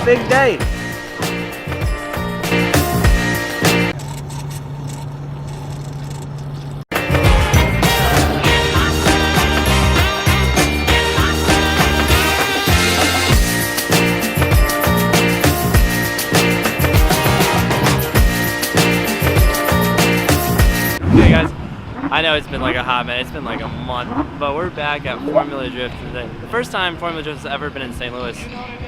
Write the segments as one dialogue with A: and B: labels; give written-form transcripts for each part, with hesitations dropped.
A: big day.
B: Hey guys, I know it's been like a hot minute, it's been like a month, but we're back at Formula Drift today. The first time Formula Drift has ever been in St. Louis,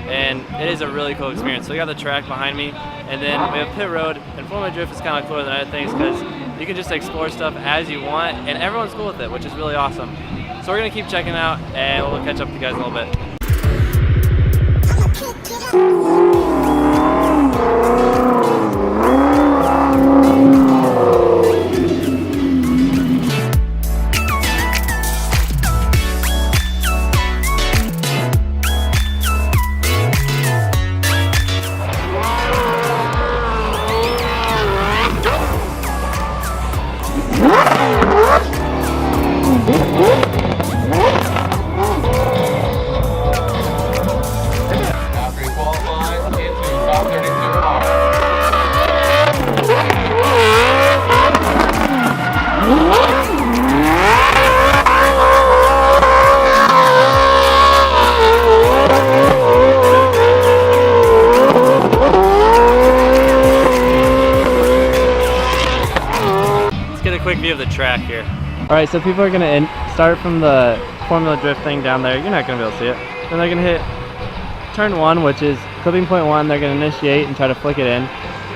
B: and it is a really cool experience. So we got the track behind me, and then we have pit road, and Formula Drift is kind of cooler than other things because you can just explore stuff as you want, and everyone's cool with it, which is really awesome. So we're gonna keep checking out, and we'll catch up with you guys a little bit. Quick view of the track here. Alright, so people are going to start from the Formula Drift thing down there. You're not going to be able to see it. Then they're going to hit turn 1, which is clipping point 1. They're going to initiate and try to flick it in.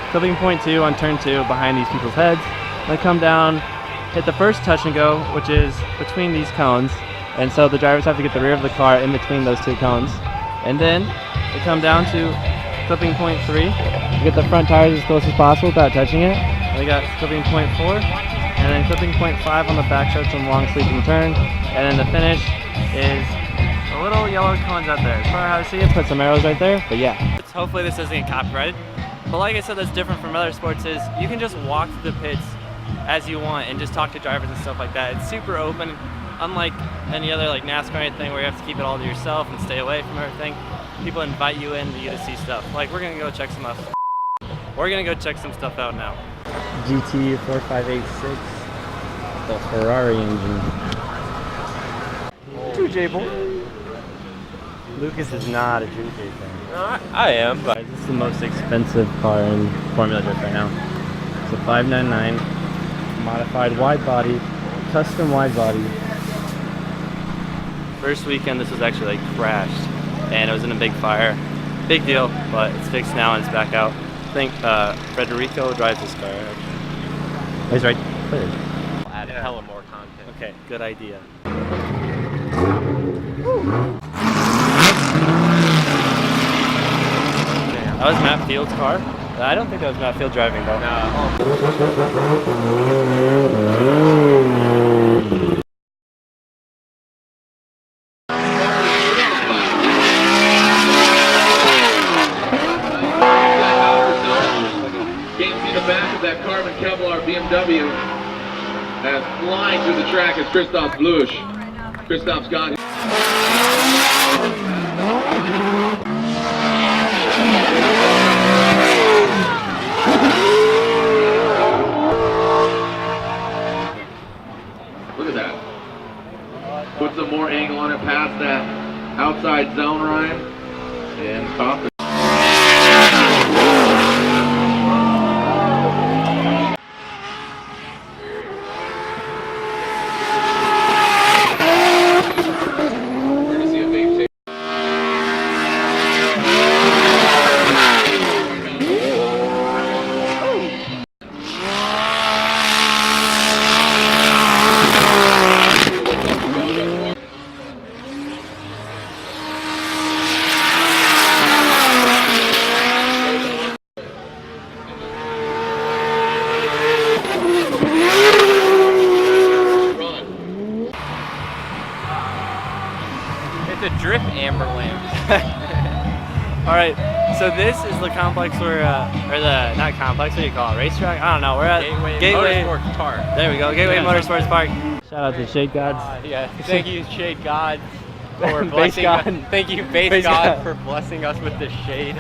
B: Clipping point 2 on turn 2 behind these people's heads. They come down, hit the first touch and go, which is between these cones. And so the drivers have to get the rear of the car in between those two cones. And then they come down to clipping point 3. Get the front tires as close as possible without touching it. And they got clipping point 4. And then clipping point 5 on the back shows some long sweeping turn. And then the finish is the little yellow cones out there. As far as how to see it, put some arrows right there, but yeah. Hopefully this doesn't get copyrighted. But like I said, that's different from other sports is you can just walk through the pits as you want and just talk to drivers and stuff like that. It's super open, unlike any other like NASCAR or anything where you have to keep it all to yourself and stay away from everything. People invite you in for you to see stuff. Like we're gonna go check some stuff. We're gonna go check some stuff out now.
A: GT 4586, the Ferrari engine. 2J boy. Lucas is not a 2J fan.
C: I am, but
A: this is the most expensive car in Formula Drift right now. It's a 599 modified wide body, custom wide body.
B: First weekend this was actually like crashed and it was in a big fire. Big deal, but it's fixed now and it's back out. I think Federico drives this car actually.
A: He's right there.
C: I'll add hella more content.
B: Okay, good idea. That was Matt Field's car. I don't think that was Matt Field driving though.
D: Can't see the back of that carbon Kevlar BMW as flying through the track is Christoph Blusch. Christoph's got it. Look at that. Put some more angle on it past that outside zone, Ryan. And top it.
C: It's a drift amber lamp.
B: Alright, so this is the complex where, or the, not complex, what do you call it, racetrack? I don't know, we're at
C: Gateway Motorsports Park.
B: There we go, Gateway Motorsports Park.
A: Shout out to Shade Gods.
C: Yeah, thank you Shade God for
A: Base
C: blessing
A: God.
C: us. Thank you Base God for blessing us with the shade.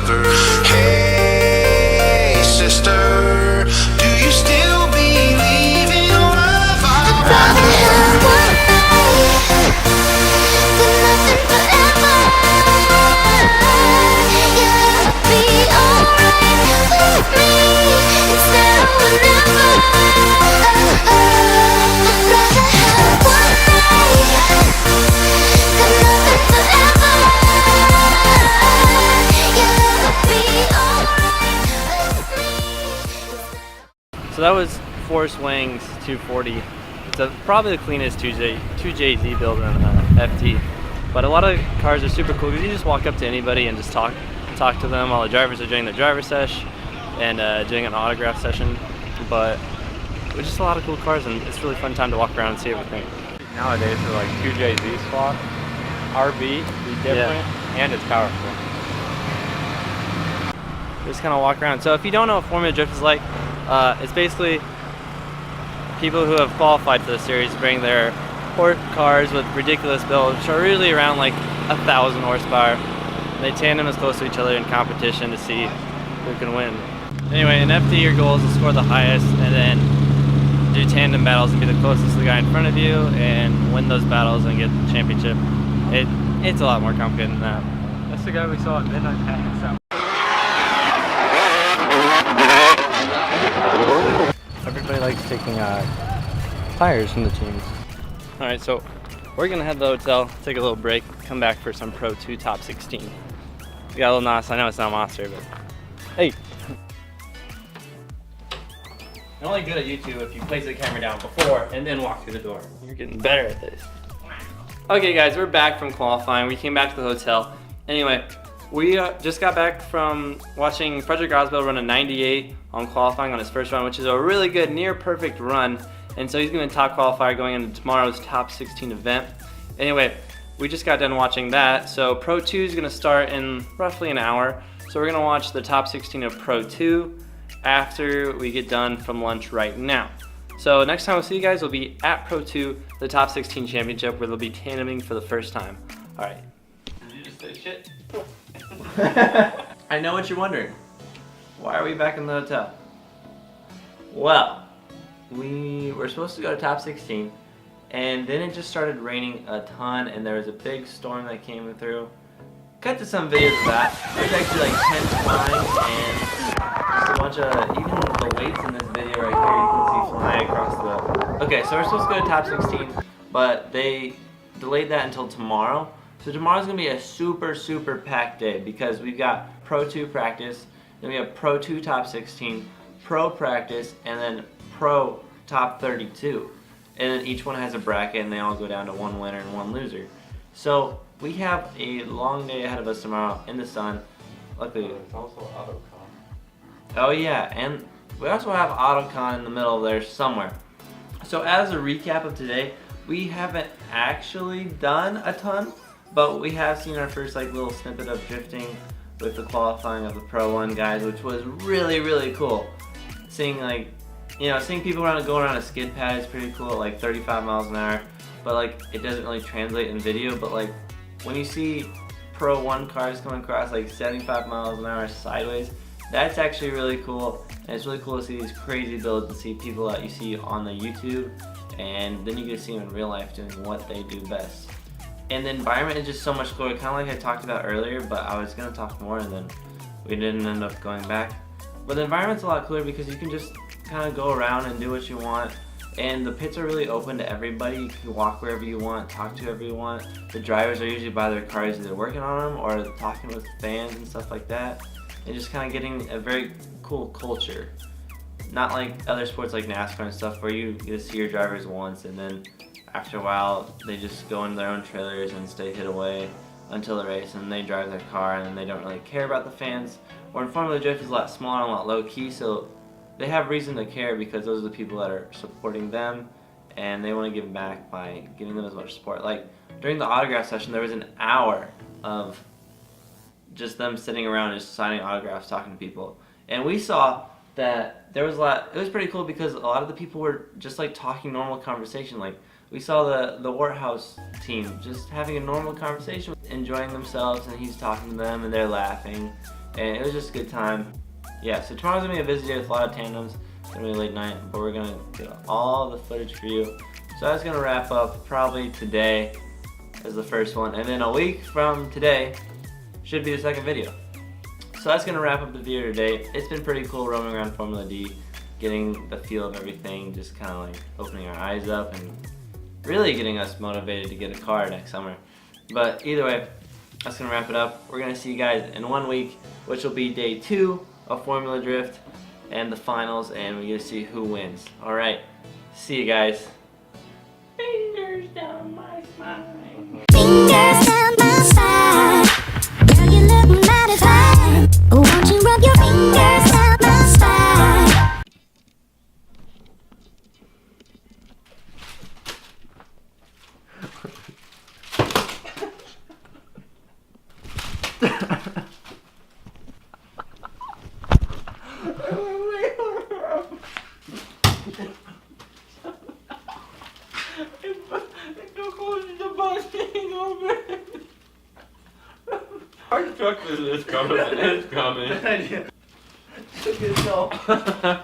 E: lover. Hey, sister, do you still believe in love?
F: I'd rather have one night than nothing forever. Yeah, it'll be alright with me instead of whenever. I'd rather have one night than nothing forever. Yeah, it'll be alright with me.
B: So that was Force Wings 240. It's probably the cleanest 2JZ build in FT. But a lot of cars are super cool because you just walk up to anybody and just talk to them while the drivers are doing their driver sesh and doing an autograph session. But it's just a lot of cool cars, and it's a really fun time to walk around and see everything.
C: Nowadays, they're like 2JZ swap. RB is different, and it's powerful.
B: Just kind of walk around. So if you don't know what Formula Drift is like, it's basically people who have qualified for the series bring their port cars with ridiculous builds, which are really around like 1,000 horsepower. And they tandem as close to each other in competition to see who can win. Anyway, in FD your goal is to score the highest and then do tandem battles and be the closest to the guy in front of you and win those battles and get the championship. It's a lot more complicated than that.
C: That's the guy we saw at Midnight Madness.
B: Everybody likes taking tires from the teams. Alright, so we're gonna head to the hotel, take a little break, come back for some Pro 2 Top 16. We got a little NOS. I know it's not Monster, but hey! You're only good at YouTube if you place the camera down before and then walk through the door. You're getting better at this. Okay guys, we're back from qualifying. We came back to the hotel. Anyway, we just got back from watching Frederick Osbell run a 98 on qualifying on his first run, which is a really good, near perfect run. And so he's going to be top qualifier going into tomorrow's top 16 event. Anyway, we just got done watching that. So Pro 2 is going to start in roughly an hour. So we're going to watch the top 16 of Pro 2 after we get done from lunch right now. So next time we'll see you guys will be at Pro 2, the top 16 championship, where they'll be tandeming for the first time. Alright. Did you just say shit? I know what you're wondering. Why are we back in the hotel? Well, we were supposed to go to top 16, and then it just started raining a ton, and there was a big storm that came through. Cut to some videos of that. There's actually like 10 flying, and just a bunch of, even the weights in this video right here, you can see flying across the... Okay, so we're supposed to go to top 16, but they delayed that until tomorrow. So tomorrow's gonna be a super, super packed day because we've got Pro 2 practice, then we have Pro 2 top 16, Pro practice, and then Pro top 32. And then each one has a bracket and they all go down to one winner and one loser. So we have a long day ahead of us tomorrow in the sun. Luckily,
C: It's also AutoCon.
B: oh yeah, and we also have AutoCon in the middle there somewhere. So as a recap of today, we haven't actually done a ton, but we have seen our first like little snippet of drifting with the qualifying of the Pro 1 guys, which was really, really cool. Seeing like, you know, seeing people going around a skid pad is pretty cool at like 35 miles an hour, but like it doesn't really translate in video, but like when you see Pro 1 cars coming across like 75 miles an hour sideways, that's actually really cool. And it's really cool to see these crazy builds and see people that you see on the YouTube, and then you get to see them in real life doing what they do best. And the environment is just so much cooler, kind of like I talked about earlier, but I was going to talk more and then we didn't end up going back. But the environment's a lot cooler because you can just kind of go around and do what you want. And the pits are really open to everybody. You can walk wherever you want, talk to whoever you want. The drivers are usually by their cars either working on them or talking with fans and stuff like that. And just kind of getting a very cool culture. Not like other sports like NASCAR and stuff where you get to see your drivers once and then after a while they just go in their own trailers and stay hid away until the race, and they drive their car and they don't really care about the fans. Or in Formula Drift is a lot smaller and a lot low key, so they have reason to care because those are the people that are supporting them and they want to give back by giving them as much support. Like during the autograph session there was an hour of just them sitting around just signing autographs, talking to people, and we saw that there was a lot. It was pretty cool because a lot of the people were just like talking normal conversation. Like we saw the Warthouse team just having a normal conversation, enjoying themselves, and he's talking to them and they're laughing. and it was just a good time. Yeah, so tomorrow's gonna be a busy day with a lot of tandems. It's gonna be a late night, but we're gonna get all the footage for you. So that's gonna wrap up probably today as the first one, and then a week from today should be the second video. So that's gonna wrap up the video today. It's been pretty cool roaming around Formula D, getting the feel of everything, just kind of like opening our eyes up and really getting us motivated to get a car next summer. But either way, that's gonna wrap it up. We're gonna see you guys in 1 week, which will be day 2 of Formula Drift and the finals, and we're gonna see who wins. All right, see you guys. Fingers down my spine.
F: Fingers down my spine. Girl, you look mighty fine. Won't you rub your fingers down my spine?
C: Our truck is coming. It's coming.
B: Good job.